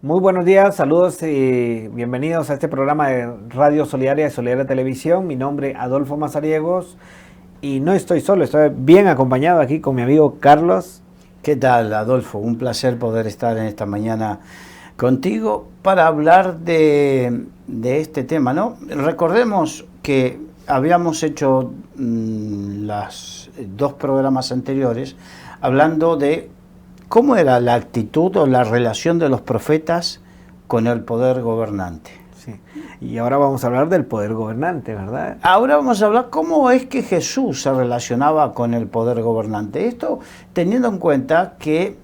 Muy buenos días, saludos y bienvenidos a este programa de Radio Solidaria y Solidaria Televisión. Mi nombre es Adolfo Mazariegos y no estoy solo, estoy bien acompañado aquí con mi amigo Carlos. ¿Qué tal, Adolfo? Un placer poder estar en esta mañana contigo para hablar de este tema, ¿no? Recordemos que habíamos hecho los dos programas anteriores hablando de cómo era la actitud o la relación de los profetas con el poder gobernante. Sí. Y ahora vamos a hablar del poder gobernante, ¿verdad? Ahora vamos a hablar cómo es que Jesús se relacionaba con el poder gobernante. Esto teniendo en cuenta que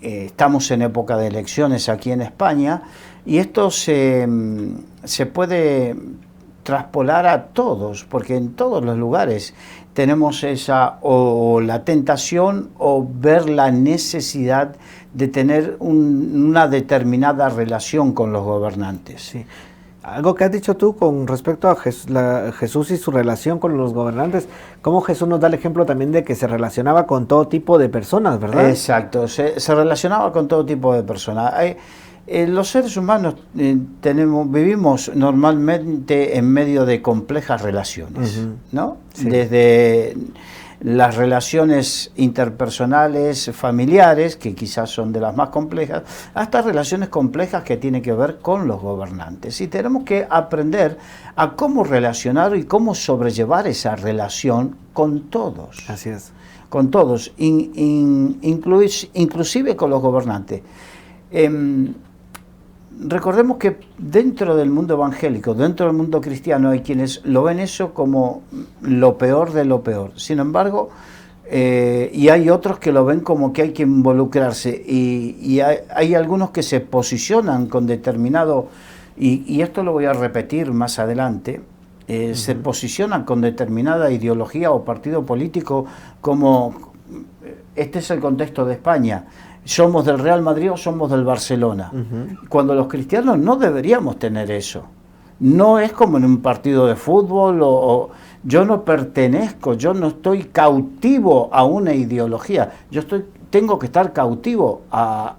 estamos en época de elecciones aquí en España y esto se puede traspolar a todos, porque en todos los lugares tenemos esa o la tentación o ver la necesidad de tener una determinada relación con los gobernantes. Sí. Algo que has dicho tú con respecto a Jesús y su relación con los gobernantes, cómo Jesús nos da el ejemplo también de que se relacionaba con todo tipo de personas, ¿verdad? Exacto, se relacionaba con todo tipo de personas. Los seres humanos vivimos normalmente en medio de complejas relaciones, ¿no? Sí. Desde las relaciones interpersonales, familiares, que quizás son de las más complejas, hasta relaciones complejas que tienen que ver con los gobernantes. Y tenemos que aprender a cómo relacionar y cómo sobrellevar esa relación con todos. Así es. Con todos, inclusive con los gobernantes. Recordemos que dentro del mundo evangélico, dentro del mundo cristiano, hay quienes lo ven eso como lo peor de lo peor. Sin embargo, y hay otros que lo ven como que hay que involucrarse. Y hay algunos que se posicionan con determinado, y esto lo voy a repetir más adelante, se posicionan con determinada ideología o partido político como, este es el contexto de España, somos del Real Madrid o somos del Barcelona. Cuando los cristianos no deberíamos tener eso. No es como en un partido de fútbol o yo no pertenezco, yo no estoy cautivo a una ideología. Tengo que estar cautivo a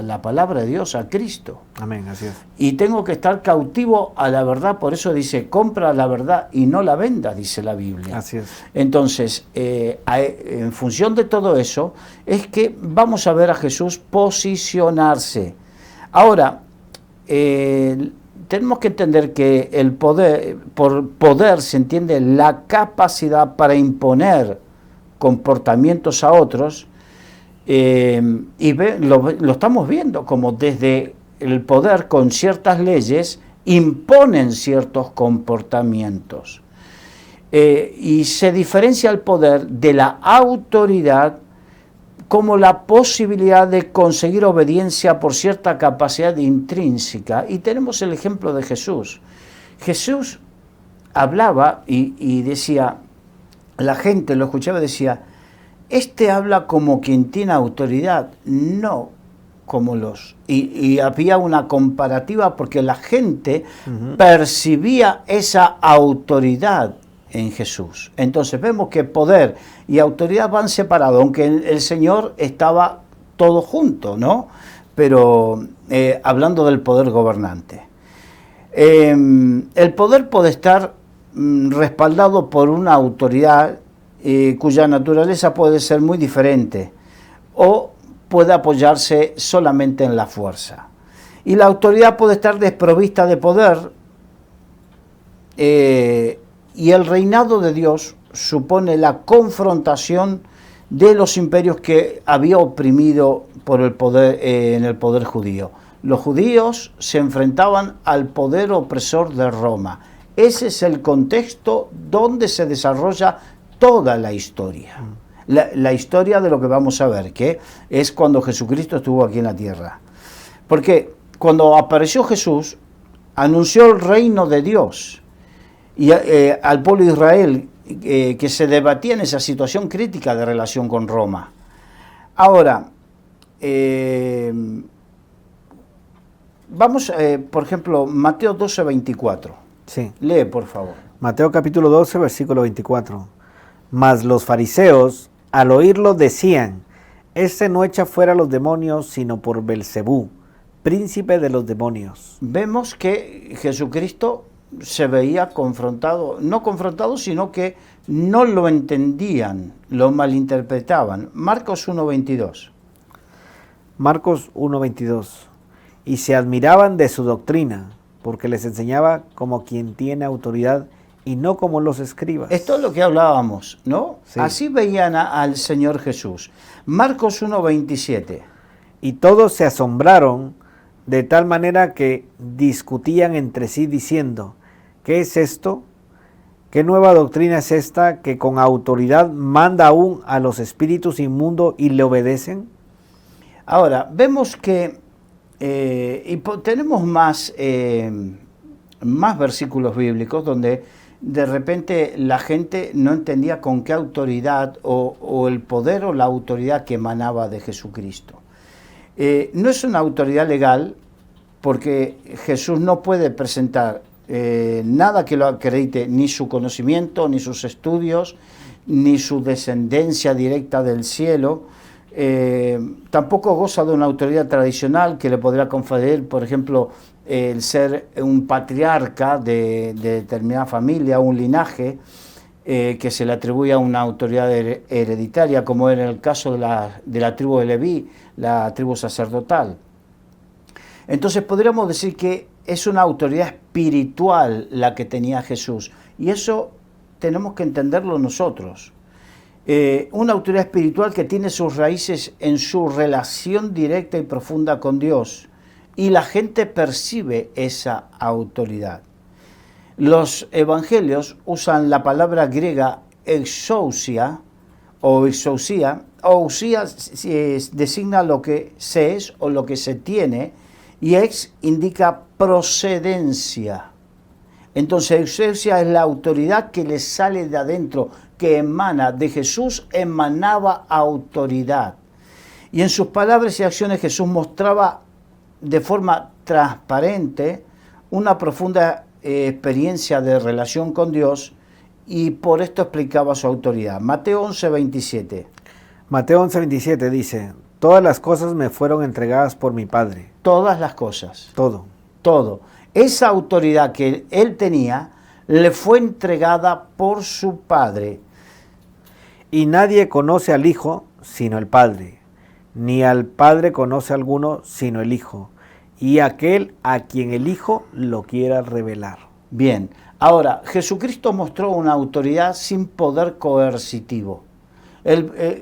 la palabra de Dios, a Cristo. Amén, así es. Y tengo que estar cautivo a la verdad, por eso dice, compra la verdad y no la venda, dice la Biblia. Así es. Entonces, en función de todo eso, es que vamos a ver a Jesús posicionarse. Ahora, tenemos que entender que el poder, por poder se entiende la capacidad para imponer comportamientos a otros, y lo estamos viendo como desde el poder con ciertas leyes imponen ciertos comportamientos. Y se diferencia el poder de la autoridad como la posibilidad de conseguir obediencia por cierta capacidad intrínseca. Y tenemos el ejemplo de Jesús. Jesús hablaba y decía, la gente lo escuchaba y decía, este habla como quien tiene autoridad, no como los... Y había una comparativa porque la gente percibía esa autoridad en Jesús. Entonces vemos que poder y autoridad van separados, aunque el Señor estaba todo junto, ¿no? Pero hablando del poder gobernante. El poder puede estar respaldado por una autoridad cuya naturaleza puede ser muy diferente o puede apoyarse solamente en la fuerza. Y la autoridad puede estar desprovista de poder y el reinado de Dios supone la confrontación de los imperios que había oprimido por el poder, en el poder judío. Los judíos se enfrentaban al poder opresor de Roma. Ese es el contexto donde se desarrolla toda la historia. La historia de lo que vamos a ver, que es cuando Jesucristo estuvo aquí en la tierra. Porque cuando apareció Jesús, anunció el reino de Dios y al pueblo de Israel que se debatía en esa situación crítica de relación con Roma. Ahora, vamos, por ejemplo, Mateo 12, 24. Sí. Lee, por favor. Mateo capítulo 12, versículo 24. Mas los fariseos, al oírlo, decían, este no echa fuera los demonios, sino por Belcebú, príncipe de los demonios. Vemos que Jesucristo se veía confrontado, no confrontado, sino que no lo entendían, lo malinterpretaban. Marcos 1:22. Marcos 1:22. Y se admiraban de su doctrina, porque les enseñaba como quien tiene autoridad y no como los escribas. Esto es lo que hablábamos, ¿no? Sí. Así veían al Señor Jesús. Marcos 1:27. Y todos se asombraron de tal manera que discutían entre sí diciendo, ¿qué es esto? ¿Qué nueva doctrina es esta que con autoridad manda aún a los espíritus inmundos y le obedecen? Ahora, vemos que tenemos más versículos bíblicos donde de repente la gente no entendía con qué autoridad o el poder o la autoridad que emanaba de Jesucristo. No es una autoridad legal porque Jesús no puede presentar nada que lo acredite, ni su conocimiento, ni sus estudios, ni su descendencia directa del cielo. Tampoco goza de una autoridad tradicional que le podría conferir, por ejemplo, el ser un patriarca de determinada familia, un linaje, que se le atribuye a una autoridad hereditaria, como en el caso de la tribu de Leví, la tribu sacerdotal. Entonces podríamos decir que es una autoridad espiritual la que tenía Jesús, y eso tenemos que entenderlo nosotros. Una autoridad espiritual que tiene sus raíces en su relación directa y profunda con Dios, y la gente percibe esa autoridad. Los evangelios usan la palabra griega exousia o exousia. Ousia designa lo que se es o lo que se tiene, y ex indica procedencia. Entonces, exousia es la autoridad que le sale de adentro, que emana de Jesús, emanaba autoridad. Y en sus palabras y acciones Jesús mostraba de forma transparente una profunda experiencia de relación con Dios, y por esto explicaba su autoridad. Mateo 11:27. Mateo 11:27 dice, todas las cosas me fueron entregadas por mi Padre. Todas las cosas. Todo. Todo. Esa autoridad que él tenía le fue entregada por su Padre. Y nadie conoce al Hijo sino el Padre, ni al Padre conoce a alguno sino el Hijo, y aquel a quien el Hijo lo quiera revelar. Bien, ahora, Jesucristo mostró una autoridad sin poder coercitivo.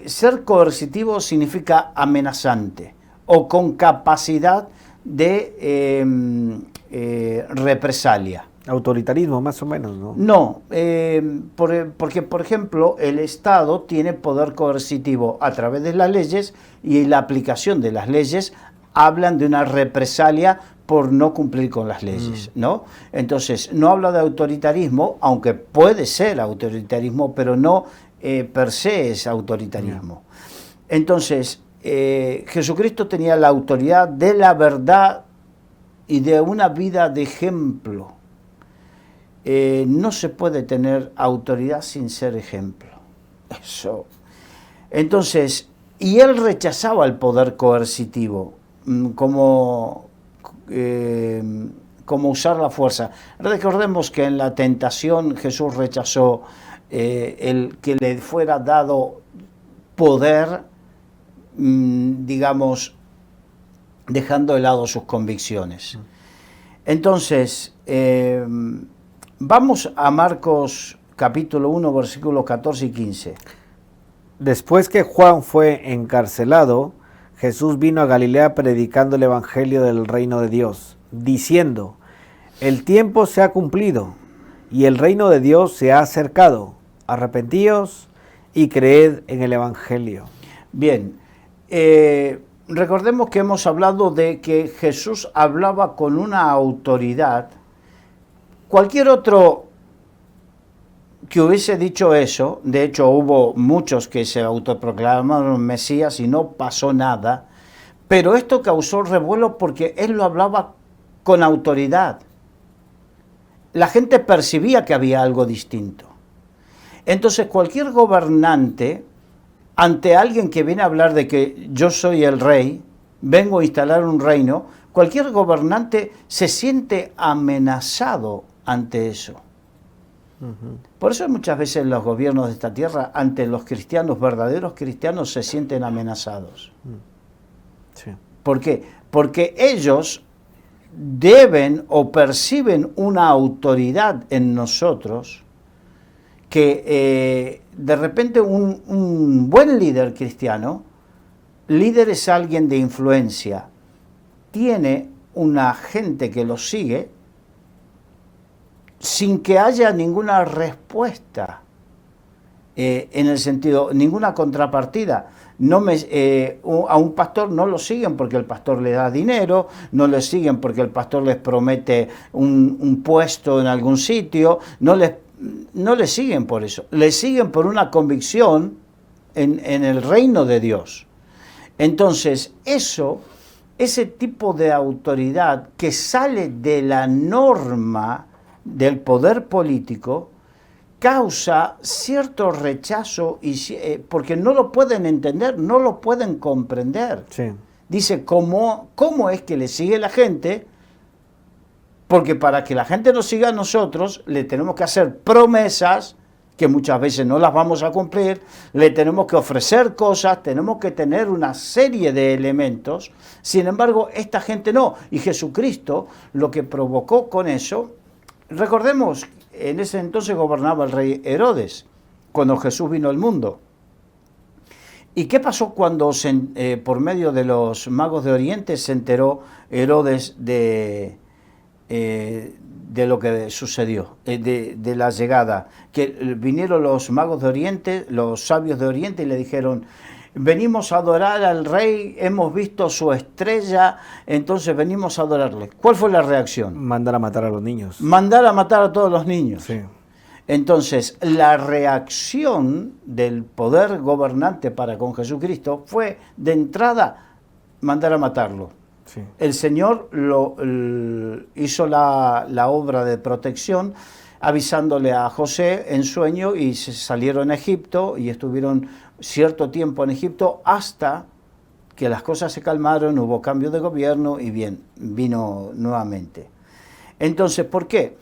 Ser coercitivo significa amenazante o con capacidad de represalia. Autoritarismo, más o menos, ¿no? No, porque, por ejemplo, el Estado tiene poder coercitivo a través de las leyes, y la aplicación de las leyes hablan de una represalia por no cumplir con las leyes, ¿no? Entonces, no habla de autoritarismo, aunque puede ser autoritarismo, pero no per se es autoritarismo. Entonces, Jesucristo tenía la autoridad de la verdad y de una vida de ejemplo. No se puede tener autoridad sin ser ejemplo. Eso. Entonces, y él rechazaba el poder coercitivo, como usar la fuerza. Recordemos que en la tentación Jesús rechazó el que le fuera dado poder, digamos, dejando de lado sus convicciones. Entonces, vamos a Marcos capítulo 1, versículos 14 y 15. Después que Juan fue encarcelado, Jesús vino a Galilea predicando el evangelio del reino de Dios, diciendo, el tiempo se ha cumplido y el reino de Dios se ha acercado. Arrepentíos y creed en el evangelio. Bien, recordemos que hemos hablado de que Jesús hablaba con una autoridad. Cualquier otro que hubiese dicho eso, de hecho hubo muchos que se autoproclamaron Mesías y no pasó nada, pero esto causó revuelo porque él lo hablaba con autoridad. La gente percibía que había algo distinto. Entonces cualquier gobernante, ante alguien que viene a hablar de que yo soy el rey, vengo a instalar un reino, Cualquier gobernante se siente amenazado ante eso. Por eso muchas veces los gobiernos de esta tierra, ante los cristianos, verdaderos cristianos, se sienten amenazados. Sí. ¿Por qué? Porque ellos deben o perciben una autoridad en nosotros que de repente un buen líder cristiano, líder es alguien de influencia, tiene una gente que lo sigue sin que haya ninguna respuesta, en el sentido, ninguna contrapartida. A un pastor no lo siguen porque el pastor le da dinero, no le siguen porque el pastor les promete un puesto en algún sitio, no le siguen por eso, le siguen por una convicción en el reino de Dios. Entonces, ese tipo de autoridad que sale de la norma del poder político causa cierto rechazo porque no lo pueden entender, no lo pueden comprender. Sí. Dice, ¿cómo es que le sigue la gente? Porque para que la gente nos siga a nosotros, le tenemos que hacer promesas que muchas veces no las vamos a cumplir, le tenemos que ofrecer cosas, tenemos que tener una serie de elementos. Sin embargo, esta gente no. Y Jesucristo lo que provocó con eso, recordemos, en ese entonces gobernaba el rey Herodes, cuando Jesús vino al mundo. ¿Y qué pasó cuando por medio de los magos de Oriente se enteró Herodes de lo que sucedió, de la llegada? Que vinieron los magos de Oriente, los sabios de Oriente, y le dijeron: venimos a adorar al rey, hemos visto su estrella, entonces venimos a adorarle. ¿Cuál fue la reacción? Mandar a matar a los niños. Mandar a matar a todos los niños. Sí. Entonces, la reacción del poder gobernante para con Jesucristo fue, de entrada, mandar a matarlo. Sí. El Señor hizo la obra de protección, avisándole a José en sueño, y se salieron a Egipto y estuvieron cierto tiempo en Egipto hasta que las cosas se calmaron, hubo cambio de gobierno y bien, vino nuevamente. Entonces, ¿por qué?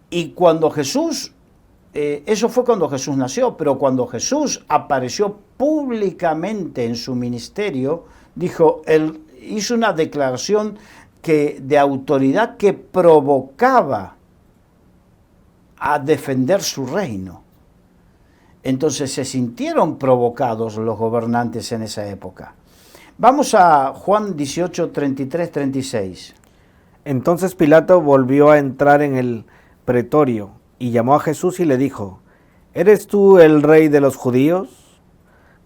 Y cuando Jesús, eso fue cuando Jesús nació, pero cuando Jesús apareció públicamente en su ministerio, hizo una declaración de autoridad que provocaba a defender su reino. Entonces se sintieron provocados los gobernantes en esa época. Vamos a Juan 18, 33, 36. Entonces Pilato volvió a entrar en el pretorio y llamó a Jesús y le dijo: ¿eres tú el rey de los judíos?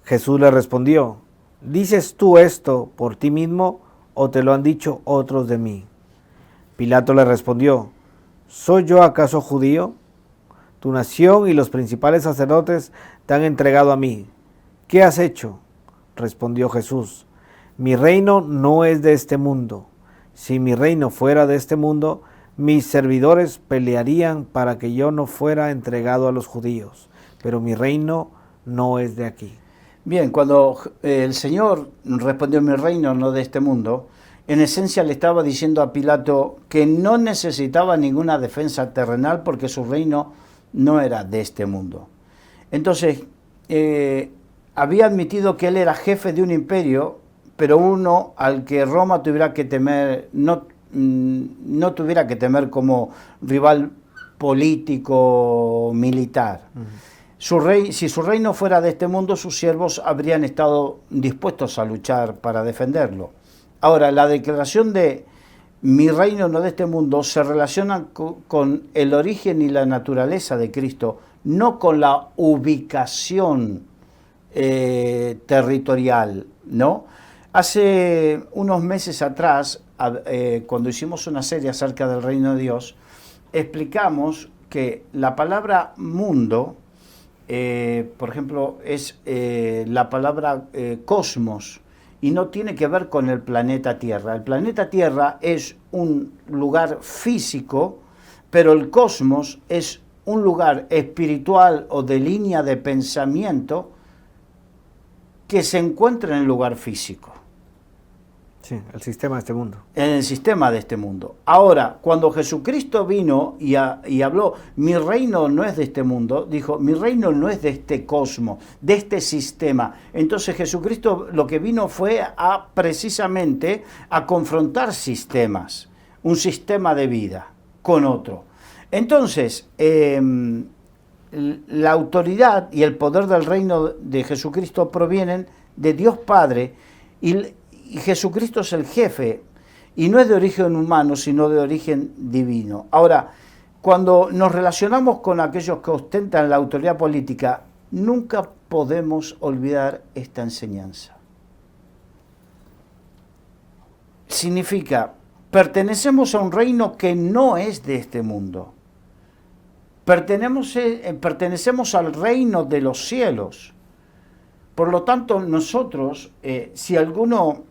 Jesús le respondió: ¿dices tú esto por ti mismo o te lo han dicho otros de mí? Pilato le respondió: ¿soy yo acaso judío? Tu nación y los principales sacerdotes te han entregado a mí. ¿Qué has hecho? Respondió Jesús: mi reino no es de este mundo. Si mi reino fuera de este mundo, mis servidores pelearían para que yo no fuera entregado a los judíos. Pero mi reino no es de aquí. Bien, cuando el Señor respondió: mi reino no de este mundo, en esencia le estaba diciendo a Pilato que no necesitaba ninguna defensa terrenal porque su reino no era de este mundo. Entonces, había admitido que él era jefe de un imperio, pero uno al que Roma tuviera que temer, no tuviera que temer como rival político militar. Si su reino fuera de este mundo, sus siervos habrían estado dispuestos a luchar para defenderlo. Ahora, la declaración de mi reino no de este mundo se relaciona con el origen y la naturaleza de Cristo, no con la ubicación territorial, ¿no? Hace unos meses atrás, cuando hicimos una serie acerca del reino de Dios, explicamos que la palabra mundo, por ejemplo, es la palabra cosmos, y no tiene que ver con el planeta Tierra. El planeta Tierra es un lugar físico, pero el cosmos es un lugar espiritual o de línea de pensamiento que se encuentra en el lugar físico. Sí, el sistema de este mundo. En el sistema de este mundo. Ahora, cuando Jesucristo vino y habló, mi reino no es de este mundo, dijo, mi reino no es de este cosmos, de este sistema. Entonces Jesucristo lo que vino fue precisamente a confrontar sistemas, un sistema de vida con otro. Entonces, la autoridad y el poder del reino de Jesucristo provienen de Dios Padre y Jesucristo es el jefe y no es de origen humano, sino de origen divino. Ahora, cuando nos relacionamos con aquellos que ostentan la autoridad política, nunca podemos olvidar esta enseñanza. Significa, pertenecemos a un reino que no es de este mundo. Pertenecemos al reino de los cielos. Por lo tanto, nosotros, si algún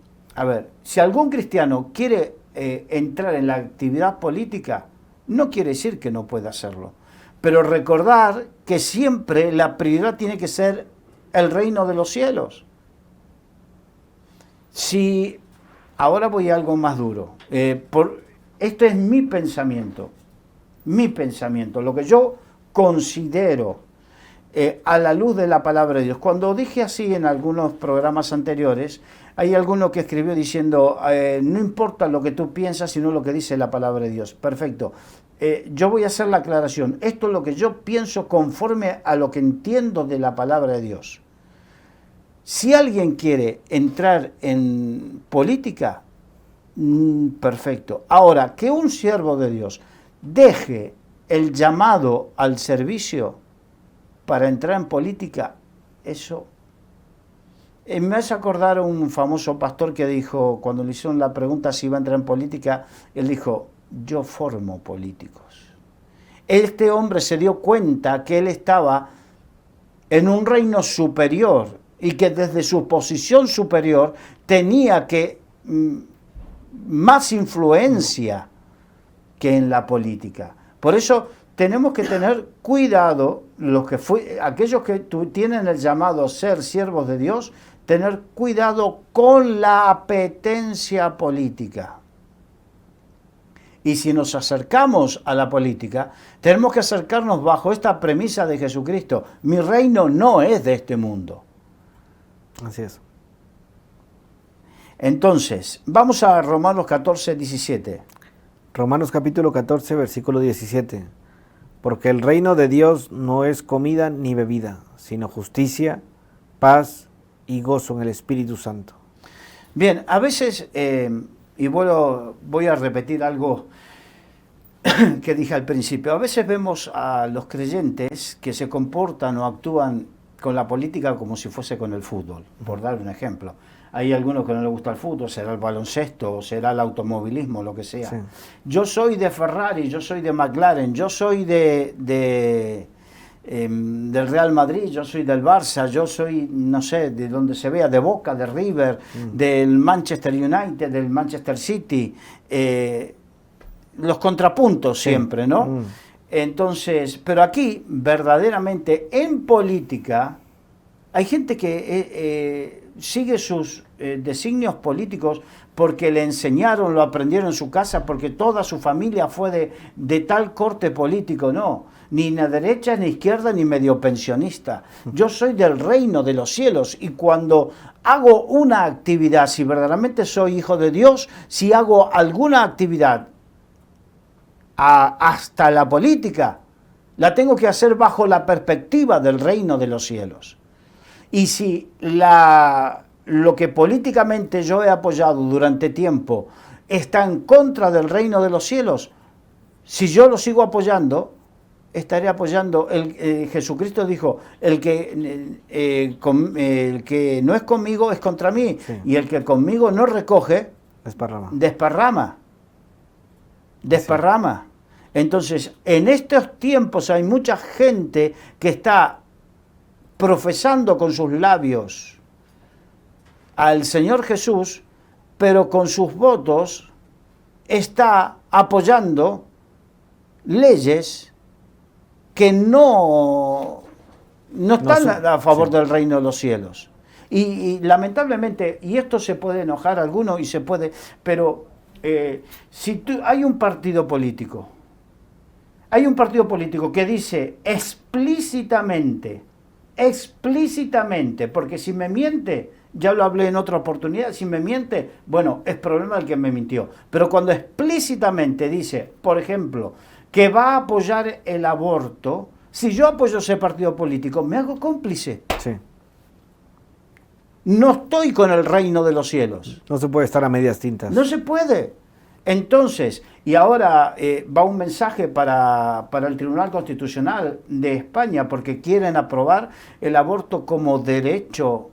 cristiano quiere entrar en la actividad política, no quiere decir que no pueda hacerlo. Pero recordar que siempre la prioridad tiene que ser el reino de los cielos. Ahora voy a algo más duro. Esto es mi pensamiento, lo que yo considero a la luz de la palabra de Dios. Cuando dije así en algunos programas anteriores, hay alguno que escribió diciendo, no importa lo que tú piensas, sino lo que dice la palabra de Dios. Perfecto. Yo voy a hacer la aclaración. Esto es lo que yo pienso conforme a lo que entiendo de la palabra de Dios. Si alguien quiere entrar en política, perfecto. Ahora, que un siervo de Dios deje el llamado al servicio para entrar en política, eso... me hace acordar un famoso pastor que dijo, cuando le hicieron la pregunta si iba a entrar en política, él dijo, yo formo políticos. Este hombre se dio cuenta que él estaba en un reino superior y que desde su posición superior tenía más influencia que en la política. Por eso tenemos que tener cuidado, aquellos que tienen el llamado a ser siervos de Dios, tener cuidado con la apetencia política. Y si nos acercamos a la política, tenemos que acercarnos bajo esta premisa de Jesucristo. Mi reino no es de este mundo. Así es. Entonces, vamos a Romanos 14, 17. Romanos capítulo 14, versículo 17. Porque el reino de Dios no es comida ni bebida, sino justicia, paz y gozo en el Espíritu Santo. Bien, a veces, y voy a repetir algo que dije al principio, a veces vemos a los creyentes que se comportan o actúan con la política como si fuese con el fútbol, por dar un ejemplo. Hay algunos que no les gusta el fútbol, será el baloncesto, será el automovilismo, lo que sea. Sí. Yo soy de Ferrari, yo soy de McLaren, yo soy del Real Madrid, yo soy del Barça, yo soy, no sé, de donde se vea, de Boca, de River, del Manchester United, del Manchester City. Los contrapuntos siempre, ¿no? Entonces, pero aquí, verdaderamente, en política, hay gente que sigue sus designios políticos porque le enseñaron, lo aprendieron en su casa, porque toda su familia fue de tal corte político. No, ni de derecha, ni izquierda, ni medio pensionista. Yo soy del reino de los cielos y cuando hago una actividad, si verdaderamente soy hijo de Dios, si hago alguna actividad hasta la política, la tengo que hacer bajo la perspectiva del reino de los cielos. Y si lo que políticamente yo he apoyado durante tiempo está en contra del reino de los cielos, si yo lo sigo apoyando, estaré apoyando. Jesucristo dijo, el que no es conmigo es contra mí, sí. Y el que conmigo no recoge, desparrama. Sí. Entonces, en estos tiempos hay mucha gente que está profesando con sus labios al Señor Jesús, pero con sus votos está apoyando leyes que no están a favor del reino de los cielos. Y lamentablemente, y esto se puede enojar a alguno y se puede, pero si hay un partido político que dice explícitamente, porque si me miente, ya lo hablé en otra oportunidad, si me miente, bueno, es problema del que me mintió. Pero cuando explícitamente dice, por ejemplo, que va a apoyar el aborto, si yo apoyo ese partido político, me hago cómplice. Sí. No estoy con el reino de los cielos. No se puede estar a medias tintas. No se puede. Entonces, y ahora va un mensaje para el Tribunal Constitucional de España, porque quieren aprobar el aborto como derecho.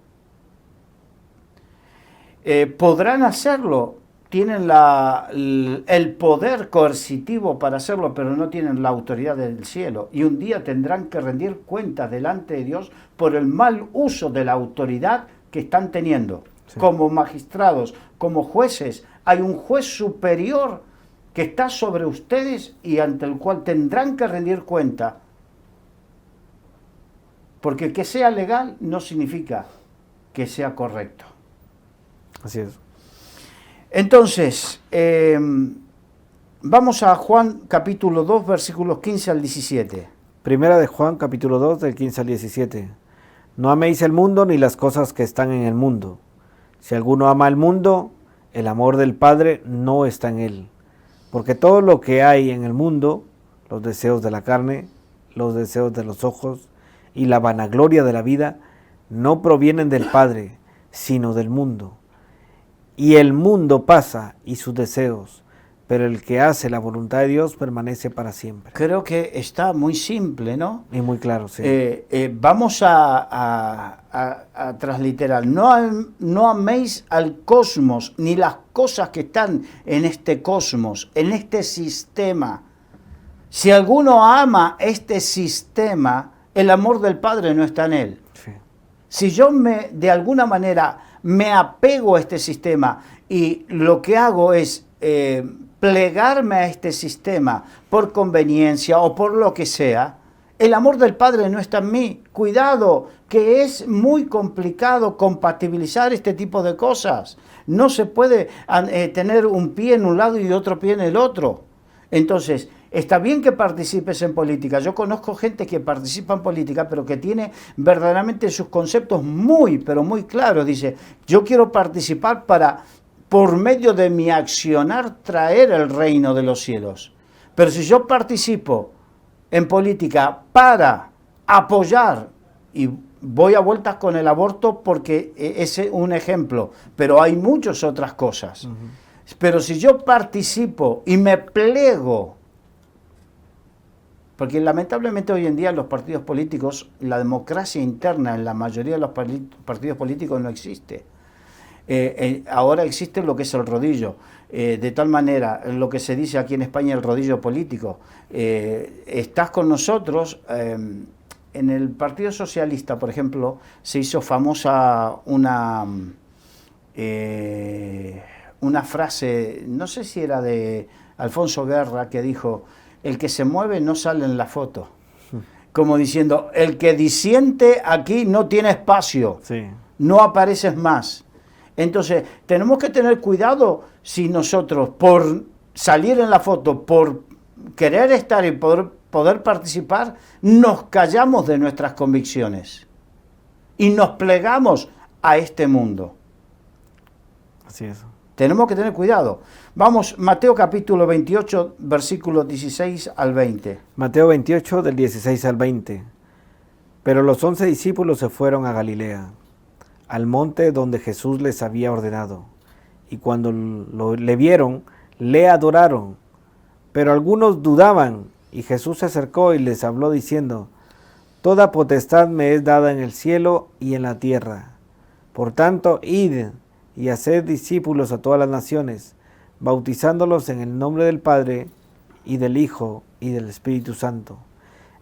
Podrán hacerlo, tienen el poder coercitivo para hacerlo, pero no tienen la autoridad del cielo. Y un día tendrán que rendir cuentas delante de Dios por el mal uso de la autoridad que están teniendo. Sí. Como magistrados, como jueces, hay un juez superior que está sobre ustedes y ante el cual tendrán que rendir cuenta. Porque que sea legal no significa que sea correcto. Así es. Entonces, vamos a Juan capítulo 2, versículos 15 al 17. Primera de Juan capítulo 2, del 15 al 17. No améis el mundo ni las cosas que están en el mundo. Si alguno ama el mundo, el amor del Padre no está en él. Porque todo lo que hay en el mundo, los deseos de la carne, los deseos de los ojos y la vanagloria de la vida, no provienen del Padre, sino del mundo. Y el mundo pasa y sus deseos, pero el que hace la voluntad de Dios permanece para siempre. Creo que está muy simple, ¿no? Y muy claro, sí. Vamos a transliterar. No améis al cosmos, ni las cosas que están en este cosmos, en este sistema. Si alguno ama este sistema, el amor del Padre no está en él. Sí. Si yo de alguna manera me apego a este sistema y lo que hago es plegarme a este sistema por conveniencia o por lo que sea, el amor del Padre no está en mí. Cuidado, que es muy complicado compatibilizar este tipo de cosas. No se puede tener un pie en un lado y otro pie en el otro. Entonces, está bien que participes en política. Yo conozco gente que participa en política, pero que tiene verdaderamente sus conceptos muy, pero muy claros. Dice, yo quiero participar para, por medio de mi accionar, traer el reino de los cielos. Pero si yo participo en política para apoyar, y voy a vueltas con el aborto porque es un ejemplo, pero hay muchas otras cosas. Uh-huh. Pero si yo participo y me plego, porque lamentablemente hoy en día en los partidos políticos, la democracia interna en la mayoría de los partidos políticos no existe. Ahora existe lo que es el rodillo. De tal manera, lo que se dice aquí en España, el rodillo político. Estás con nosotros. En el Partido Socialista, por ejemplo, se hizo famosa una frase, no sé si era de Alfonso Guerra, que dijo: el que se mueve no sale en la foto. Como diciendo, el que disiente aquí no tiene espacio, sí. No apareces más. Entonces, tenemos que tener cuidado si nosotros, por salir en la foto, por querer estar y poder participar, nos callamos de nuestras convicciones y nos plegamos a este mundo. Así es. Tenemos que tener cuidado. Vamos, Mateo capítulo 28, versículos 16 al 20. Mateo 28, del 16 al 20. Pero los 11 discípulos se fueron a Galilea, al monte donde Jesús les había ordenado. Y cuando le vieron, le adoraron. Pero algunos dudaban, y Jesús se acercó y les habló diciendo: toda potestad me es dada en el cielo y en la tierra. Por tanto, id y haced discípulos a todas las naciones, bautizándolos en el nombre del Padre, y del Hijo, y del Espíritu Santo,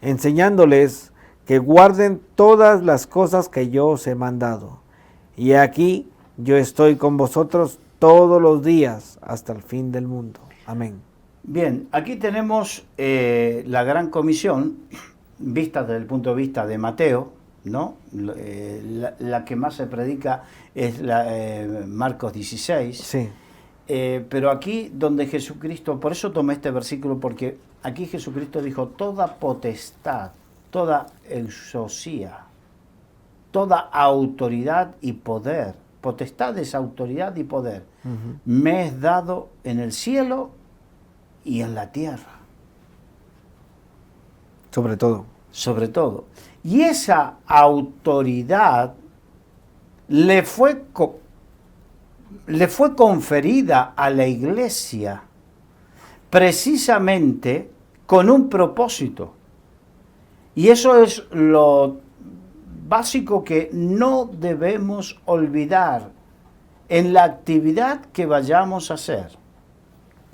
enseñándoles que guarden todas las cosas que yo os he mandado. Y aquí yo estoy con vosotros todos los días hasta el fin del mundo. Amén. Bien, aquí tenemos la gran comisión, vista desde el punto de vista de Mateo, ¿no? La que más se predica es Marcos 16. Sí. Pero aquí donde Jesucristo, por eso tomé este versículo, porque aquí Jesucristo dijo, toda potestad, toda exousia, toda autoridad y poder, potestad es autoridad y poder, me es dado en el cielo y en la tierra. Sobre todo. Sobre todo. Y esa autoridad le fue conferida a la iglesia precisamente con un propósito. Y eso es lo básico que no debemos olvidar en la actividad que vayamos a hacer.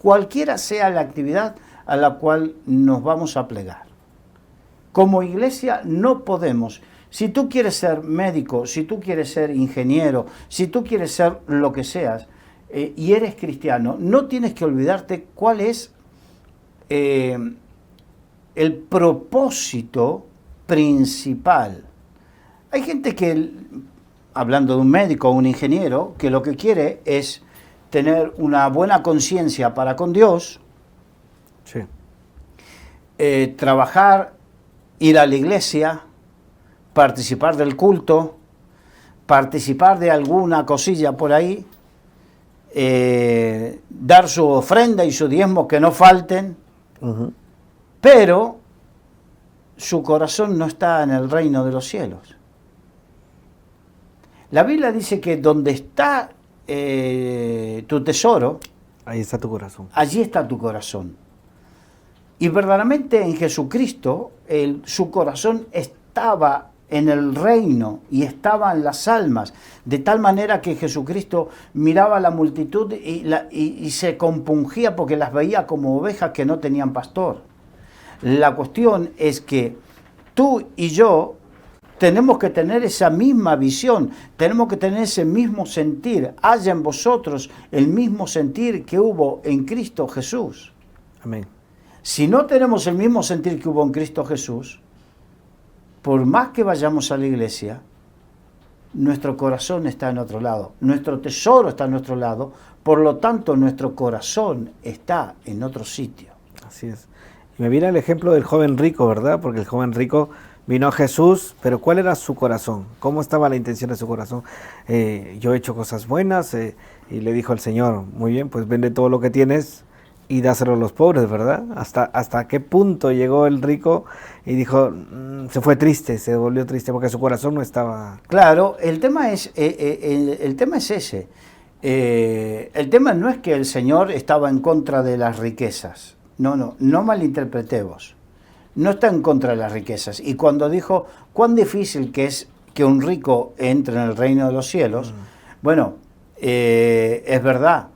Cualquiera sea la actividad a la cual nos vamos a plegar. Como iglesia no podemos. Si tú quieres ser médico, si tú quieres ser ingeniero, si tú quieres ser lo que seas y eres cristiano, no tienes que olvidarte cuál es el propósito principal. Hay gente que, hablando de un médico o un ingeniero, que lo que quiere es tener una buena conciencia para con Dios, Sí. Trabajar, ir a la iglesia, participar del culto, participar de alguna cosilla por ahí, dar su ofrenda y su diezmo que no falten, pero su corazón no está en el reino de los cielos. La Biblia dice que donde está tu tesoro, Ahí está tu corazón. allí está tu corazón. Y verdaderamente en Jesucristo su corazón estaba en el reino y estaba en las almas, de tal manera que Jesucristo miraba a la multitud y se compungía porque las veía como ovejas que no tenían pastor. La cuestión es que tú y yo tenemos que tener esa misma visión, tenemos que tener ese mismo sentir. Haya en vosotros el mismo sentir que hubo en Cristo Jesús. Amén. Si no tenemos el mismo sentir que hubo en Cristo Jesús, por más que vayamos a la iglesia, nuestro corazón está en otro lado, nuestro tesoro está en otro lado, por lo tanto nuestro corazón está en otro sitio. Así es. Y me viene el ejemplo del joven rico, ¿verdad? Porque el joven rico vino a Jesús, pero ¿cuál era su corazón? ¿Cómo estaba la intención de su corazón? Yo he hecho cosas buenas, y le dijo al Señor, muy bien, pues vende todo lo que tienes y dáselo a los pobres, ¿verdad? ¿Hasta qué punto llegó el rico y dijo, se fue triste, se volvió triste porque su corazón no estaba... Claro, el tema es ese. El tema no es que el Señor estaba en contra de las riquezas. No malinterpretemos. No está en contra de las riquezas. Y cuando dijo, cuán difícil que es que un rico entre en el reino de los cielos, bueno, es verdad.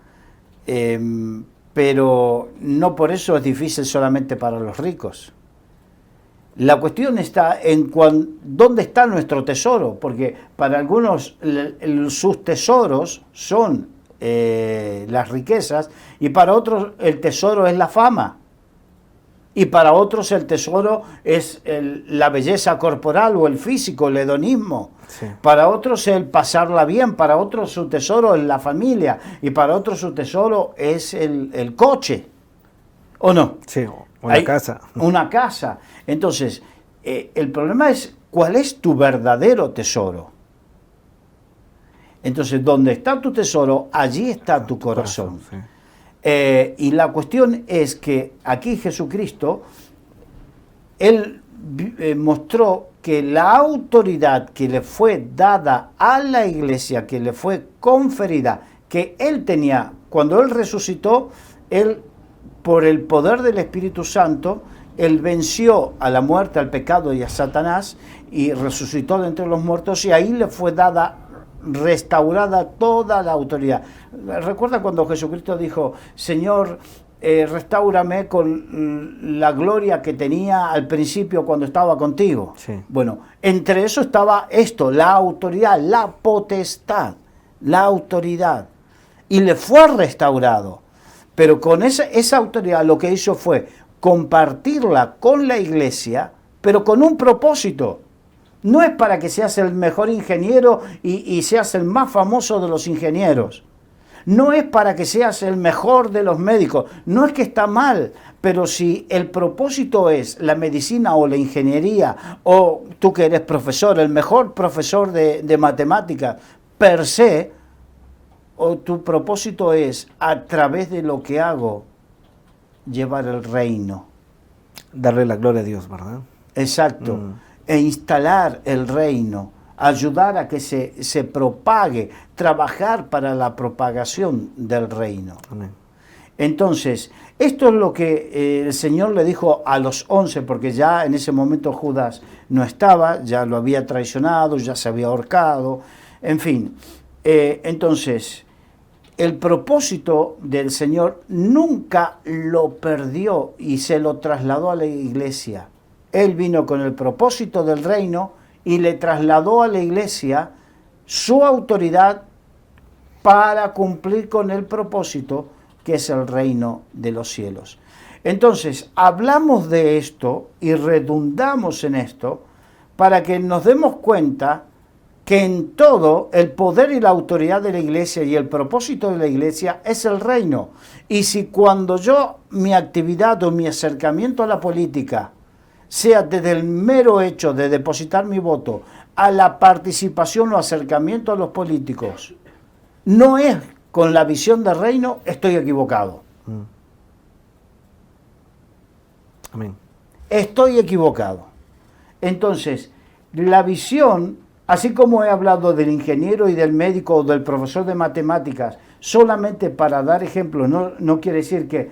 Pero no por eso es difícil solamente para los ricos. La cuestión está en dónde está nuestro tesoro, porque para algunos sus tesoros son las riquezas y para otros el tesoro es la fama. Y para otros el tesoro es la belleza corporal o el físico, el hedonismo. Sí. Para otros el pasarla bien, para otros su tesoro es la familia y para otros su tesoro es el coche. ¿O no? Sí, una casa. Una casa. Entonces, el problema es cuál es tu verdadero tesoro. Entonces, donde está tu tesoro, allí está tu corazón. Sí. Y la cuestión es que aquí Jesucristo, Él mostró que la autoridad que le fue dada a la iglesia, que le fue conferida, que Él tenía, cuando Él resucitó, Él, por el poder del Espíritu Santo, Él venció a la muerte, al pecado y a Satanás, y resucitó de entre los muertos, y ahí le fue dada, restaurada toda la autoridad. Recuerda cuando Jesucristo dijo, Señor, restáurame con la gloria que tenía al principio cuando estaba contigo. Sí. Bueno, entre eso estaba esto, la autoridad, la potestad, la autoridad. Y le fue restaurado. Pero con esa autoridad lo que hizo fue compartirla con la iglesia, pero con un propósito. No es para que seas el mejor ingeniero y seas el más famoso de los ingenieros. No es para que seas el mejor de los médicos. No es que está mal, pero si el propósito es la medicina o la ingeniería, o tú que eres profesor, el mejor profesor de matemáticas per se, o tu propósito es, a través de lo que hago, llevar el reino. Darle la gloria a Dios, ¿verdad? Exacto. E instalar el reino, ayudar a que se propague, trabajar para la propagación del reino. Amén. Entonces, esto es lo que el Señor le dijo a los 11, porque ya en ese momento Judas no estaba, ya lo había traicionado, ya se había ahorcado, en fin. Entonces, el propósito del Señor nunca lo perdió y se lo trasladó a la iglesia. Él vino con el propósito del reino y le trasladó a la iglesia su autoridad para cumplir con el propósito que es el reino de los cielos. Entonces, hablamos de esto y redundamos en esto para que nos demos cuenta que en todo el poder y la autoridad de la iglesia y el propósito de la iglesia es el reino. Y si cuando mi actividad o mi acercamiento a la política sea desde el mero hecho de depositar mi voto a la participación o acercamiento a los políticos, no es con la visión del reino, estoy equivocado. Amén. Estoy equivocado. Entonces, la visión, así como he hablado del ingeniero y del médico o del profesor de matemáticas, solamente para dar ejemplos, no quiere decir que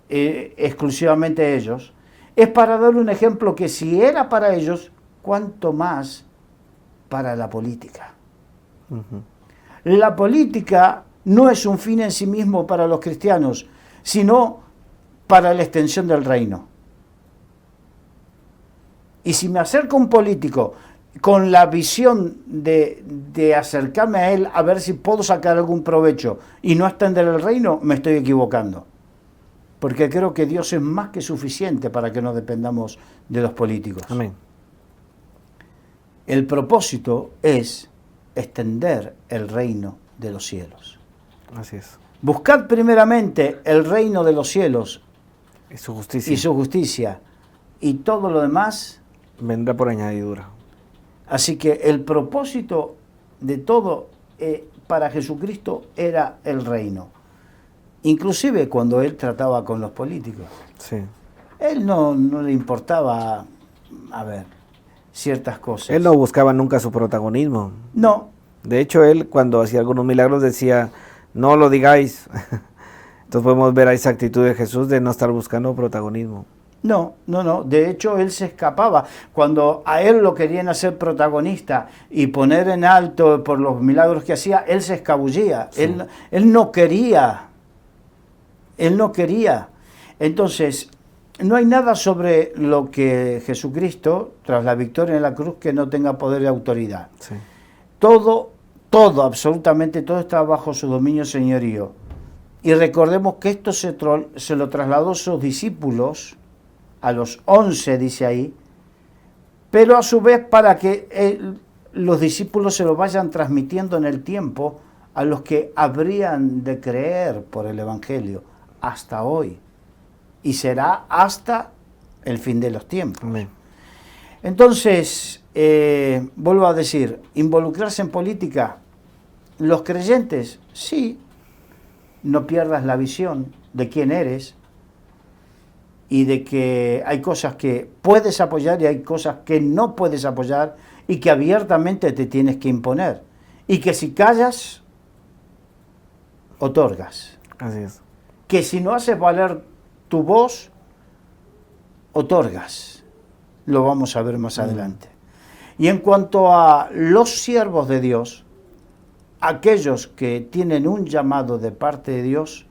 exclusivamente ellos, es para dar un ejemplo que si era para ellos, ¿cuánto más para la política? La política no es un fin en sí mismo para los cristianos, sino para la extensión del reino. Y si me acerco a un político con la visión de acercarme a él a ver si puedo sacar algún provecho y no extender el reino, me estoy equivocando. Porque creo que Dios es más que suficiente para que no dependamos de los políticos. Amén. El propósito es extender el reino de los cielos. Así es. Buscad primeramente el reino de los cielos Y su justicia. y su justicia, y todo lo demás vendrá por añadidura. Así que el propósito de todo para Jesucristo era el reino. Inclusive cuando él trataba con los políticos. Sí. Él no le importaba, ciertas cosas. Él no buscaba nunca su protagonismo. No. De hecho, él cuando hacía algunos milagros decía, no lo digáis. Entonces podemos ver a esa actitud de Jesús de no estar buscando protagonismo. No. De hecho, él se escapaba. Cuando a él lo querían hacer protagonista y poner en alto por los milagros que hacía, él se escabullía. Sí. Él no quería. Él no quería. Entonces, no hay nada sobre lo que Jesucristo, tras la victoria en la cruz, que no tenga poder y autoridad. Sí. Todo, absolutamente todo está bajo su dominio y señorío. Y recordemos que esto se lo trasladó a sus discípulos, a los 11 dice ahí, pero a su vez para que los discípulos se lo vayan transmitiendo en el tiempo a los que habrían de creer por el Evangelio hasta hoy. Y será hasta el fin de los tiempos. Amén. Entonces, vuelvo a decir, involucrarse en política, los creyentes, sí, no pierdas la visión de quién eres y de que hay cosas que puedes apoyar y hay cosas que no puedes apoyar y que abiertamente te tienes que imponer. Y que si callas, otorgas. Así es. Que si no haces valer tu voz, otorgas. Lo vamos a ver más adelante. Y en cuanto a los siervos de Dios, aquellos que tienen un llamado de parte de Dios,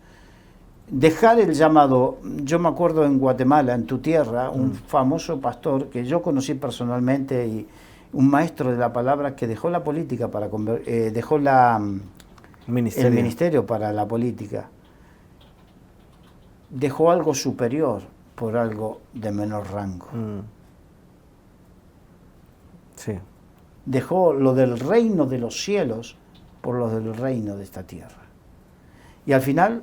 dejar el llamado. Yo me acuerdo en Guatemala, en tu tierra, un famoso pastor que yo conocí personalmente y un maestro de la palabra que dejó la política para dejó el ministerio para la política. Dejó algo superior por algo de menor rango. Sí. Dejó lo del reino de los cielos por lo del reino de esta tierra. Y al final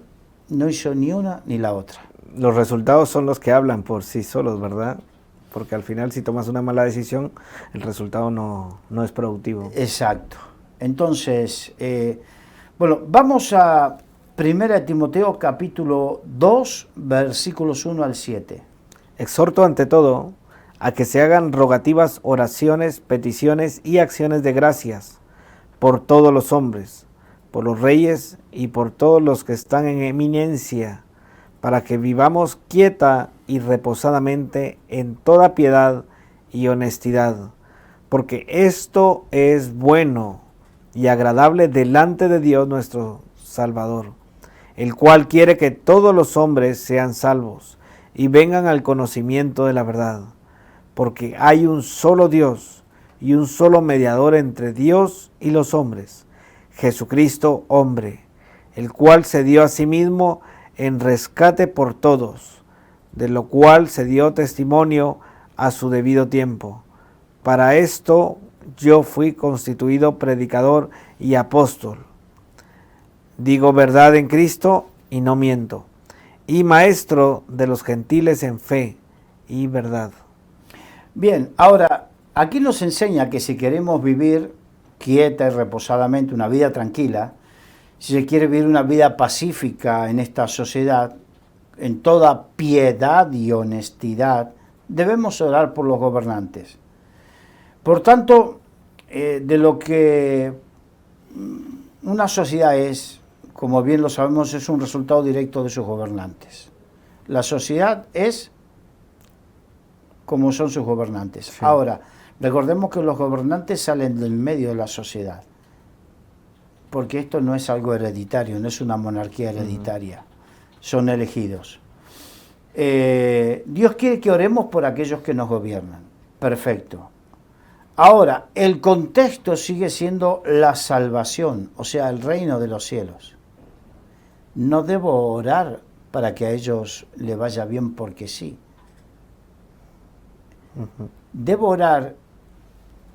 no hizo ni una ni la otra. Los resultados son los que hablan por sí solos, ¿verdad? Porque al final si tomas una mala decisión, el resultado no es productivo. Exacto. Entonces, bueno, vamos a 1 Timoteo capítulo 2, versículos 1 al 7. Exhorto ante todo a que se hagan rogativas, oraciones, peticiones y acciones de gracias por todos los hombres, por los reyes y por todos los que están en eminencia, para que vivamos quieta y reposadamente en toda piedad y honestidad, porque esto es bueno y agradable delante de Dios nuestro Salvador, el cual quiere que todos los hombres sean salvos y vengan al conocimiento de la verdad, porque hay un solo Dios y un solo mediador entre Dios y los hombres, Jesucristo hombre, el cual se dio a sí mismo en rescate por todos, de lo cual se dio testimonio a su debido tiempo. Para esto yo fui constituido predicador y apóstol. Digo verdad en Cristo y no miento, y maestro de los gentiles en fe y verdad. Bien, ahora, aquí nos enseña que si queremos vivir quieta y reposadamente una vida tranquila, si se quiere vivir una vida pacífica en esta sociedad, en toda piedad y honestidad, debemos orar por los gobernantes. Por tanto, de lo que una sociedad es, como bien lo sabemos, es un resultado directo de sus gobernantes. La sociedad es como son sus gobernantes. Sí. Ahora, recordemos que los gobernantes salen del medio de la sociedad, porque esto no es algo hereditario, no es una monarquía hereditaria, son elegidos. Dios quiere que oremos por aquellos que nos gobiernan, perfecto. Ahora, el contexto sigue siendo la salvación, o sea, el reino de los cielos. No debo orar para que a ellos les vaya bien porque sí. Debo orar,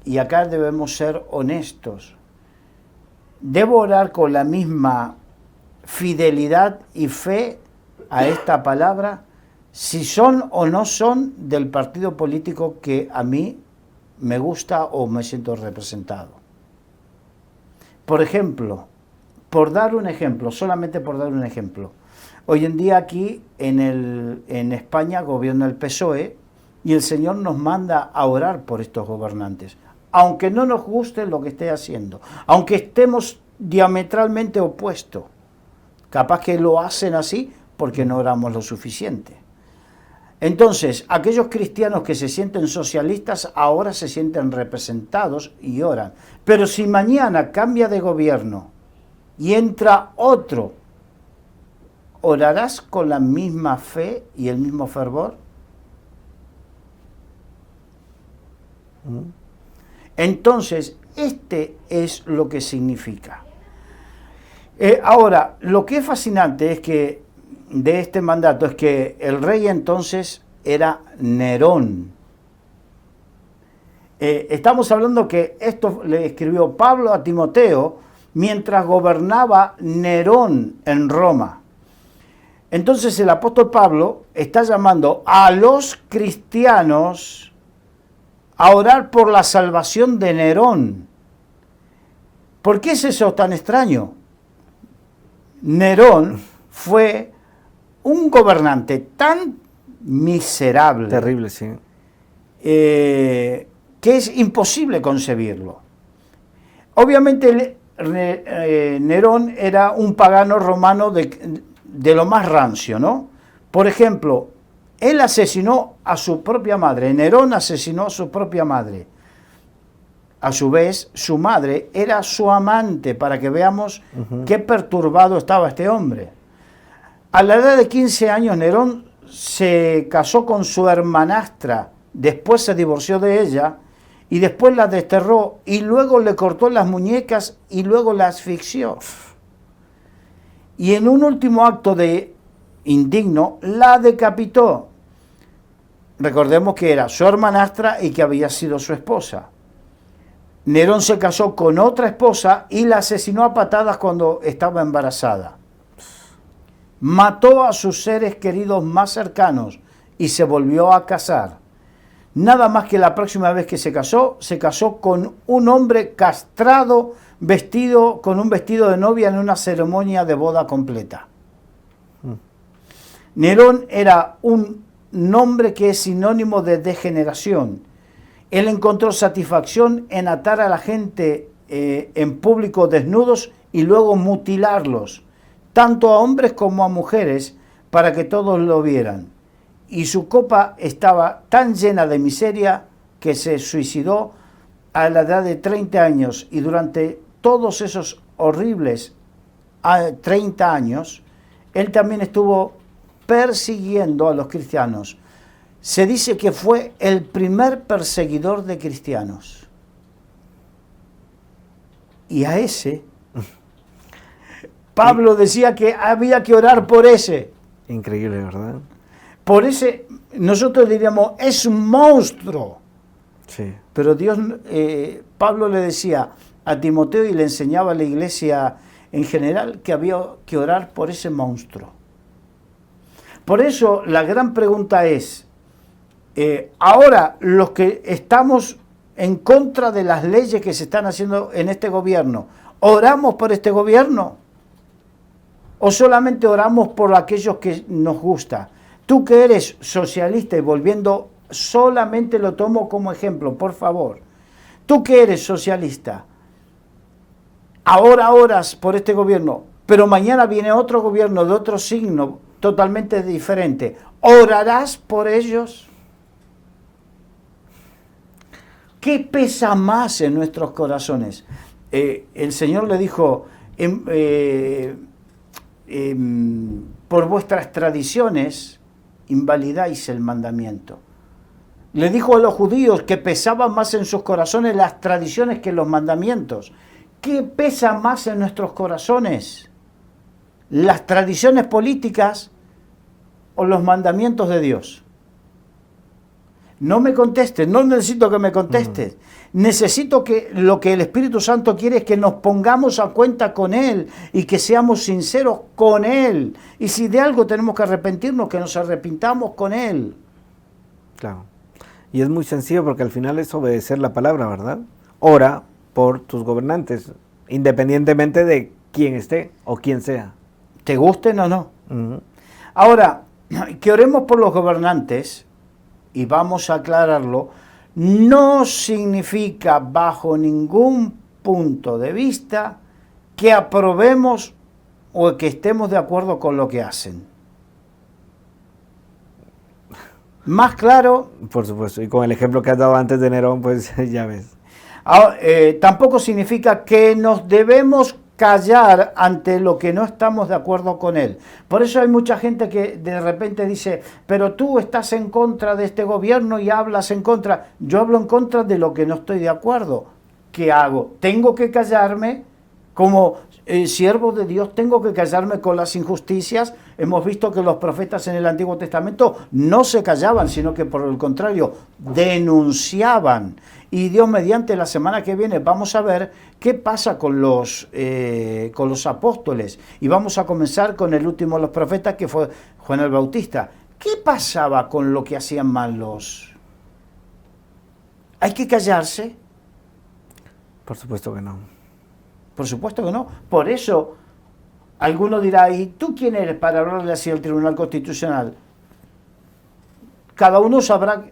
y acá debemos ser honestos, debo orar con la misma fidelidad y fe a esta palabra, si son o no son del partido político que a mí me gusta o me siento representado. Por ejemplo, solamente por dar un ejemplo, hoy en día aquí en España gobierna el PSOE, y el Señor nos manda a orar por estos gobernantes, aunque no nos guste lo que esté haciendo, aunque estemos diametralmente opuestos. Capaz que lo hacen así porque no oramos lo suficiente. Entonces, aquellos cristianos que se sienten socialistas ahora se sienten representados y oran. Pero si mañana cambia de gobierno y entra otro, ¿orarás con la misma fe y el mismo fervor? Entonces, este es lo que significa. Ahora, lo que es fascinante es que de este mandato es que el rey entonces era Nerón. Estamos hablando que esto le escribió Pablo a Timoteo mientras gobernaba Nerón en Roma. Entonces el apóstol Pablo está llamando a los cristianos a orar por la salvación de Nerón. ¿Por qué es eso tan extraño? Nerón fue un gobernante tan miserable. Terrible, sí. Que es imposible concebirlo. Obviamente Nerón era un pagano romano de lo más rancio, ¿no? Por ejemplo, él asesinó a su propia madre. Nerón asesinó a su propia madre. A su vez, su madre era su amante, para que veamos qué perturbado estaba este hombre. A la edad de 15 años, Nerón se casó con su hermanastra, después se divorció de ella, y después la desterró, y luego le cortó las muñecas, y luego la asfixió. Y en un último acto indigno, la decapitó. Recordemos que era su hermanastra y que había sido su esposa. Nerón se casó con otra esposa y la asesinó a patadas cuando estaba embarazada. Mató a sus seres queridos más cercanos y se volvió a casar. Nada más que la próxima vez que se casó con un hombre castrado, vestido con un vestido de novia en una ceremonia de boda completa. Nerón era un nombre que es sinónimo de degeneración. Él encontró satisfacción en atar a la gente en público desnudos y luego mutilarlos, tanto a hombres como a mujeres, para que todos lo vieran. Y su copa estaba tan llena de miseria que se suicidó a la edad de 30 años, y durante todos esos horribles 30 años, él también estuvo persiguiendo a los cristianos. Se dice que fue el primer perseguidor de cristianos. Y a ese, Pablo decía que había que orar por ese. Increíble, ¿verdad? Por ese, nosotros diríamos, es un monstruo. Sí. Pero Dios, Pablo le decía a Timoteo y le enseñaba a la iglesia en general que había que orar por ese monstruo. Por eso la gran pregunta es, ahora los que estamos en contra de las leyes que se están haciendo en este gobierno, ¿oramos por este gobierno? ¿O solamente oramos por aquellos que nos gusta? Tú que eres socialista, y volviendo, solamente lo tomo como ejemplo, por favor. Tú que eres socialista, ahora oras por este gobierno, pero mañana viene otro gobierno de otro signo totalmente diferente. ¿Orarás por ellos? ¿Qué pesa más en nuestros corazones? El Señor le dijo, por vuestras tradiciones invalidáis el mandamiento. Le dijo a los judíos que pesaban más en sus corazones las tradiciones que los mandamientos. ¿Qué pesa más en nuestros corazones? ¿Las tradiciones políticas o los mandamientos de Dios? No me contestes, no necesito que me contestes. Necesito que lo que el Espíritu Santo quiere es que nos pongamos a cuenta con Él y que seamos sinceros con Él. Y si de algo tenemos que arrepentirnos, que nos arrepintamos con Él. Claro. Y es muy sencillo porque al final es obedecer la palabra, ¿verdad? Ora por tus gobernantes, independientemente de quién esté o quién sea. ¿Te gusten o no? Ahora, que oremos por los gobernantes, y vamos a aclararlo, no significa bajo ningún punto de vista que aprobemos o que estemos de acuerdo con lo que hacen. Más claro. Por supuesto, y con el ejemplo que has dado antes de Nerón, pues ya ves. Tampoco significa que nos debemos callar ante lo que no estamos de acuerdo con él. Por eso hay mucha gente que de repente dice, pero tú estás en contra de este gobierno y hablas en contra. Yo hablo en contra de lo que no estoy de acuerdo. ¿Qué hago? ¿Tengo que callarme? Como siervo de Dios, ¿tengo que callarme con las injusticias? Hemos visto que los profetas en el Antiguo Testamento no se callaban, sino que por el contrario, denunciaban. Y Dios mediante, la semana que viene vamos a ver qué pasa con los apóstoles. Y vamos a comenzar con el último de los profetas, que fue Juan el Bautista. ¿Qué pasaba con lo que hacían mal los? ¿Hay que callarse? Por supuesto que no. Por supuesto que no. Por eso, alguno dirá, ¿y tú quién eres para hablarle así al Tribunal Constitucional? Cada uno sabrá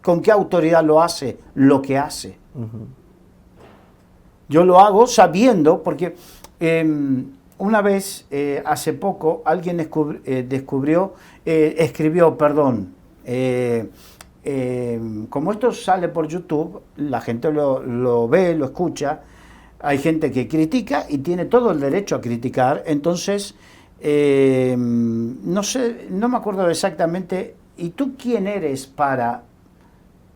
con qué autoridad lo hace, lo que hace. Yo lo hago sabiendo, porque una vez, hace poco, alguien escribió, como esto sale por YouTube, la gente lo ve, lo escucha. Hay gente que critica y tiene todo el derecho a criticar. Entonces, no sé, no me acuerdo exactamente. ¿Y tú quién eres para?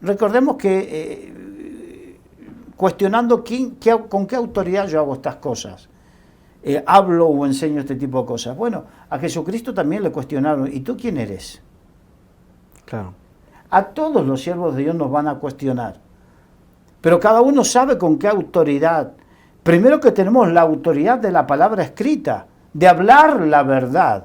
Recordemos que cuestionando con qué autoridad yo hago estas cosas. Hablo o enseño este tipo de cosas. Bueno, a Jesucristo también le cuestionaron. ¿Y tú quién eres? Claro. A todos los siervos de Dios nos van a cuestionar. pero cada uno sabe con qué autoridad. Primero que tenemos la autoridad de la palabra escrita, de hablar la verdad,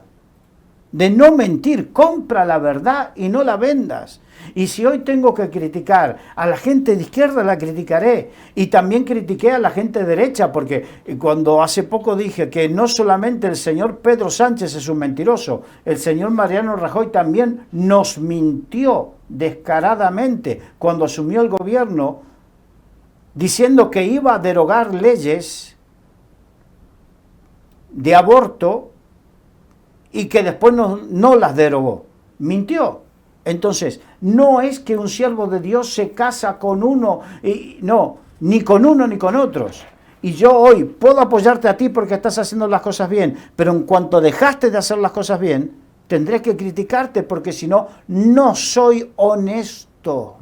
de no mentir. Compra la verdad y no la vendas. Y si hoy tengo que criticar a la gente de izquierda, la criticaré. Y también critiqué a la gente de derecha, porque cuando hace poco dije que no solamente el señor Pedro Sánchez es un mentiroso, el señor Mariano Rajoy también nos mintió descaradamente cuando asumió el gobierno, diciendo que iba a derogar leyes de aborto y que después no las derogó. Mintió. Entonces, no es que un siervo de Dios se casa con uno, no, ni con uno ni con otros. Y yo hoy puedo apoyarte a ti porque estás haciendo las cosas bien, pero en cuanto dejaste de hacer las cosas bien, tendré que criticarte porque si no, no soy honesto.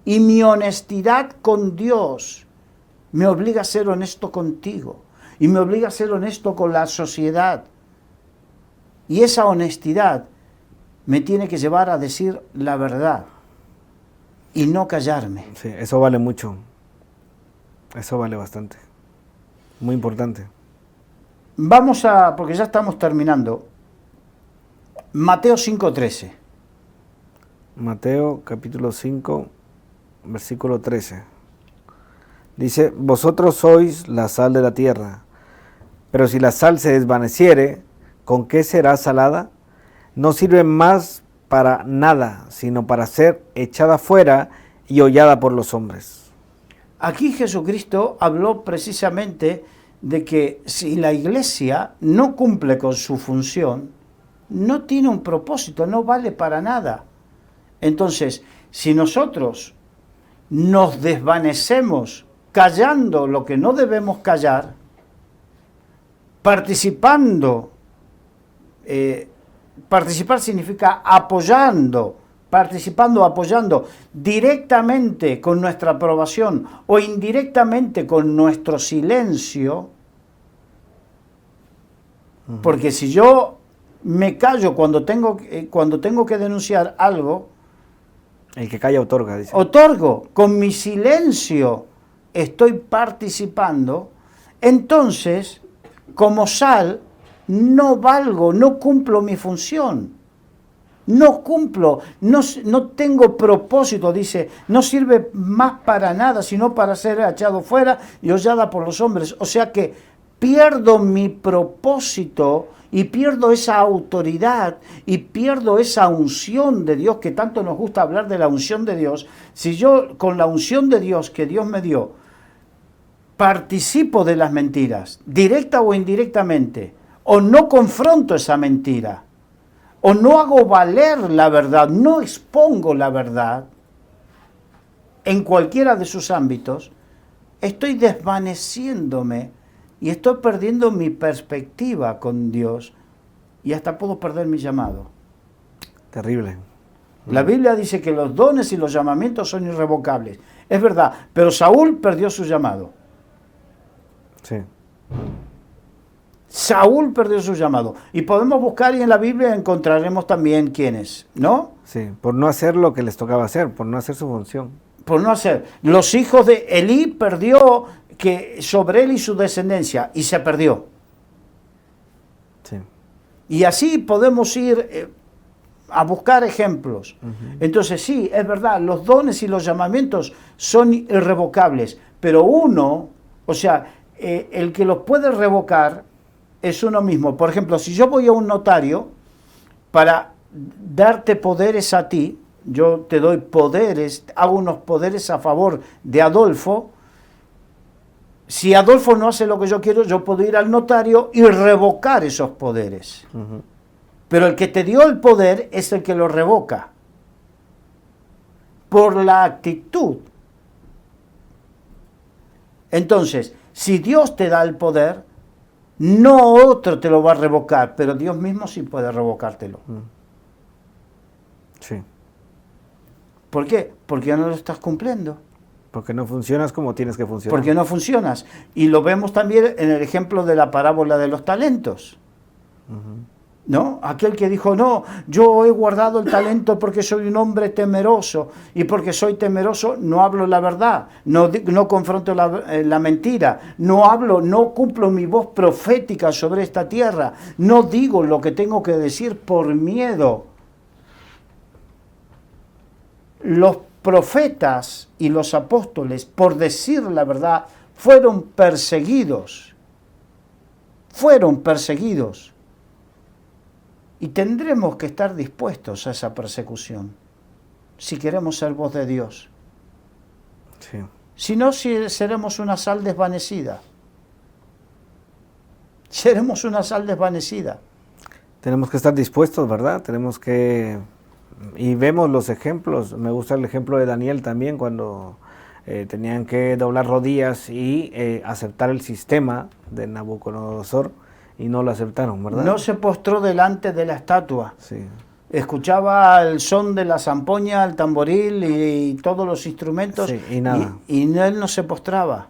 Y mi honestidad con Dios me obliga a ser honesto contigo y me obliga a ser honesto con la sociedad. Y esa honestidad me tiene que llevar a decir la verdad y no callarme. Sí, eso vale mucho. Eso vale bastante. Muy importante. Vamos a, porque ya estamos terminando, Mateo 5:13. Mateo capítulo 5, versículo 13. Dice, vosotros sois la sal de la tierra, pero si la sal se desvaneciere, ¿con qué será salada? No sirve más para nada, sino para ser echada fuera y hollada por los hombres. Aquí Jesucristo habló precisamente de que si la iglesia no cumple con su función, no tiene un propósito, no vale para nada. Entonces, si nosotros nos desvanecemos callando lo que no debemos callar, participar significa apoyando directamente con nuestra aprobación o indirectamente con nuestro silencio, porque si yo me callo cuando tengo que denunciar algo, el que calla otorga, dice. Otorgo, con mi silencio estoy participando, entonces, como sal, no valgo, no cumplo mi función. No cumplo, no tengo propósito, dice, no sirve más para nada, sino para ser echado fuera y hollada por los hombres. O sea que pierdo mi propósito y pierdo esa autoridad y pierdo esa unción de Dios, que tanto nos gusta hablar de la unción de Dios. Si yo con la unción de Dios que Dios me dio, participo de las mentiras, directa o indirectamente, o no confronto esa mentira, o no hago valer la verdad, no expongo la verdad en cualquiera de sus ámbitos, estoy desvaneciéndome y estoy perdiendo mi perspectiva con Dios y hasta puedo perder mi llamado. Terrible. La Biblia dice que los dones y los llamamientos son irrevocables. Es verdad, pero Saúl perdió su llamado. Sí. Saúl perdió su llamado. Y podemos buscar y en la Biblia encontraremos también quiénes, ¿no? Sí, por no hacer lo que les tocaba hacer, por no hacer su función. Por no hacer. Los hijos de Elí perdió que sobre él y su descendencia y se perdió. Sí. Y así podemos ir a buscar ejemplos. Entonces sí, es verdad, los dones y los llamamientos son irrevocables, pero uno, o sea, el que los puede revocar es uno mismo. Por ejemplo, si yo voy a un notario para darte poderes a ti, yo te doy poderes, hago unos poderes a favor de Adolfo. Si Adolfo no hace lo que yo quiero, yo puedo ir al notario y revocar esos poderes. Pero el que te dio el poder es el que lo revoca. Por la actitud. Entonces, si Dios te da el poder, no otro te lo va a revocar, pero Dios mismo sí puede revocártelo. Sí. ¿Por qué? Porque ya no lo estás cumpliendo. Porque no funcionas como tienes que funcionar. Porque no funcionas. Y lo vemos también en el ejemplo de la parábola de los talentos. ¿no? Aquel que dijo, no, yo he guardado el talento porque soy un hombre temeroso, y porque soy temeroso no hablo la verdad, no confronto la mentira, no cumplo mi voz profética sobre esta tierra, no digo lo que tengo que decir por miedo. Los profetas y los apóstoles, por decir la verdad, fueron perseguidos. Fueron perseguidos. Y tendremos que estar dispuestos a esa persecución, si queremos ser voz de Dios. Sí. Si no, seremos una sal desvanecida. Seremos una sal desvanecida. Tenemos que estar dispuestos, ¿verdad? Tenemos que... Y vemos los ejemplos. Me gusta el ejemplo de Daniel también, cuando tenían que doblar rodillas y aceptar el sistema de Nabucodonosor, y no lo aceptaron, ¿verdad? No se postró delante de la estatua. Sí. Escuchaba el son de la zampoña, el tamboril y todos los instrumentos, Sí, y nada. Y él no se postraba.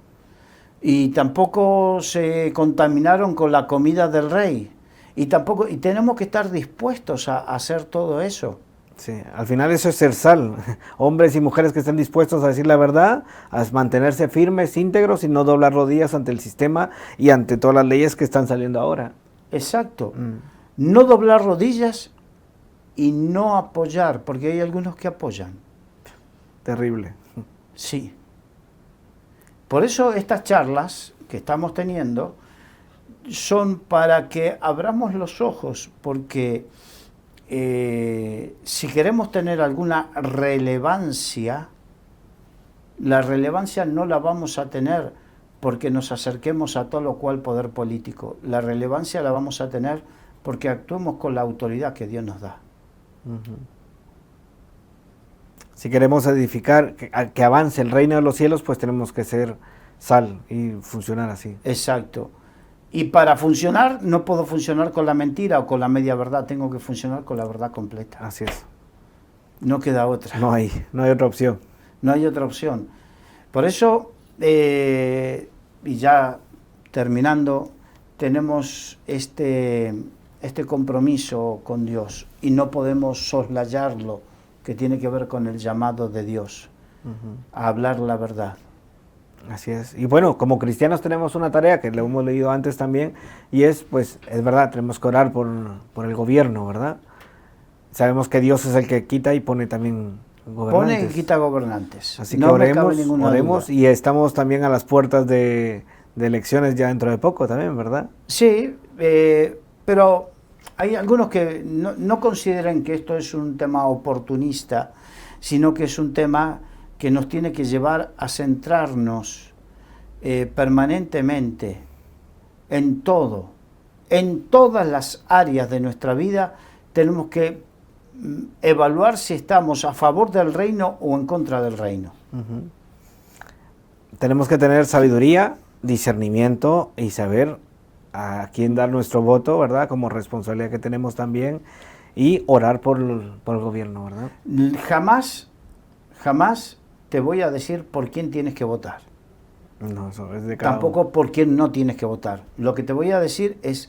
Y tampoco se contaminaron con la comida del rey. Y tenemos que estar dispuestos a hacer todo eso. Sí, al final eso es ser sal. Hombres y mujeres que estén dispuestos a decir la verdad, a mantenerse firmes, íntegros y no doblar rodillas ante el sistema y ante todas las leyes que están saliendo ahora. Exacto. No doblar rodillas y no apoyar, porque hay algunos que apoyan. Terrible. Sí. Por eso estas charlas que estamos teniendo son para que abramos los ojos, porque si queremos tener alguna relevancia, la relevancia no la vamos a tener porque nos acerquemos a todo lo cual poder político. La relevancia la vamos a tener porque actuemos con la autoridad que Dios nos da. Si queremos edificar, que avance el reino de los cielos, pues tenemos que ser sal y funcionar así. Exacto. Y para funcionar, no puedo funcionar con la mentira o con la media verdad, tengo que funcionar con la verdad completa. Así es. No queda otra. No hay otra opción. No hay otra opción. Por eso, y ya terminando, tenemos este compromiso con Dios y no podemos soslayarlo, que tiene que ver con el llamado de Dios a hablar la verdad. Así es. Y bueno, como cristianos tenemos una tarea que lo hemos leído antes también, y es, pues, es verdad, tenemos que orar por el gobierno, ¿verdad? Sabemos que Dios es el que quita y pone también gobernantes. Pone y quita gobernantes. Así que oremos y estamos también a las puertas de elecciones ya dentro de poco también, ¿verdad? Sí, pero hay algunos que no consideran que esto es un tema oportunista, sino que es un tema que nos tiene que llevar a centrarnos permanentemente en todo, en todas las áreas de nuestra vida. Tenemos que evaluar si estamos a favor del reino o en contra del reino. Tenemos que tener sabiduría, discernimiento y saber a quién dar nuestro voto, ¿verdad? Como responsabilidad que tenemos también, y orar por el gobierno, ¿verdad? Jamás te voy a decir por quién tienes que votar. No, eso es de cada Tampoco uno. por quién no tienes que votar. Lo que te voy a decir es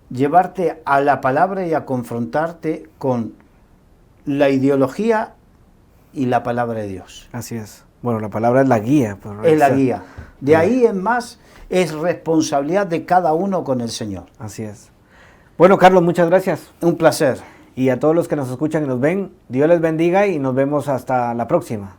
llevarte a la palabra y a confrontarte con la ideología y la palabra de Dios. Así es. Bueno, la palabra es la guía. Es la guía. De ahí en más es responsabilidad de cada uno con el Señor. Así es. Bueno, Carlos, muchas gracias. Un placer. Y a todos los que nos escuchan y nos ven, Dios les bendiga y nos vemos hasta la próxima.